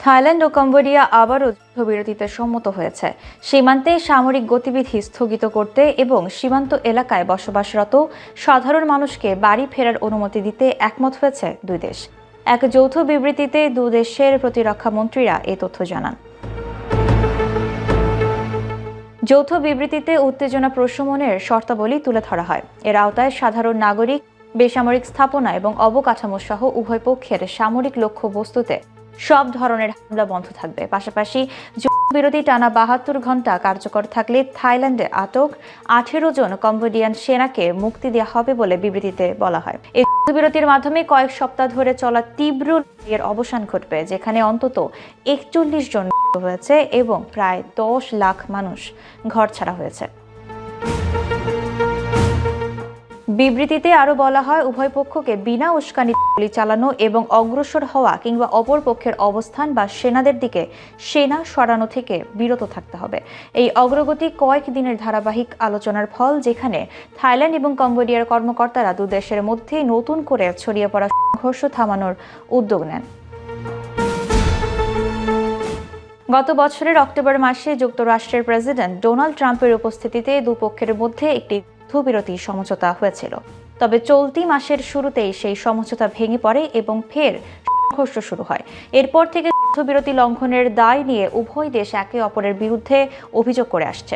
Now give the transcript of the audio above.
Thailand ও Cambodia আবারও যুদ্ধবিরতিতে সম্মত হয়েছে। সীমান্তে সামরিক গতিবিধি স্থগিত করতে এবং সীমান্ত এলাকায় বসবাসরত সাধারণ মানুষকে বাড়ি ফেরার অনুমতি দিতে একমত হয়েছে দুই দেশ। এক যৌথ বিবৃতিতে দুই দেশের প্রতিরক্ষা মন্ত্রীরা এ তথ্য জানান। যৌথ বিবৃতিতে উত্তেজনা প্রশমনের শর্তাবলী তুলে ধরা হয়। এর আওতায় সাধারণ নাগরিক, বেসামরিক স্থাপনা এবং অবকাঠামো সহ উভয় পক্ষের সামরিক লক্ষ্যবস্তুতে সব ধরনের হামলা বন্ধ থাকবে। পাশাপাশি যুদ্ধবিরতি টানা ৭২ ঘণ্টা কার্যকর থাকলে থাইল্যান্ডে আটক ১৮ জন কম্বোডিয়ান সেনাকে মুক্তি দেওয়া হবে বলে বিবৃতিতে বলা হয়। এই যুদ্ধবিরতির মাধ্যমে কয়েক সপ্তাহ ধরে চলা তীব্র লড়াইয়ের অবসান ঘটবে, যেখানে অন্তত ৪১ জন মৃত্যু হয়েছে এবং প্রায় ১০ লাখ মানুষ ঘরছাড়া হয়েছে। বিবৃতিতে আরও বলা হয়, উভয় পক্ষকে বিনা উস্কানি গুলি চালানো এবং অগ্রসর হওয়া কিংবা অপর পক্ষের অবস্থান বা সেনাদের দিকে সেনা সরানো থেকে বিরত থাকতে হবে। এই অগ্রগতি কয়েক দিনের ধারাবাহিক আলোচনার ফল, যেখানে থাইল্যান্ড এবং কম্বোডিয়ার কর্মকর্তারা দু দেশের মধ্যে নতুন করে ছড়িয়ে পড়া সংঘর্ষ থামানোর উদ্যোগ নেন। গত বছরের অক্টোবর মাসে যুক্তরাষ্ট্রের প্রেসিডেন্ট ডোনাল্ড ট্রাম্পের উপস্থিতিতে দুপক্ষের মধ্যে একটি যুদ্ধবিরতি সমঝোতা হয়েছিল। তবে চলতি মাসের শুরুতেই সেই সমঝোতা ভেঙে পড়ে এবং ফের সংঘর্ষ শুরু হয়। এরপর থেকে যুদ্ধবিরতি লঙ্ঘনের দায় নিয়ে উভয় দেশ একে অপরের বিরুদ্ধে অভিযোগ করে আসছে।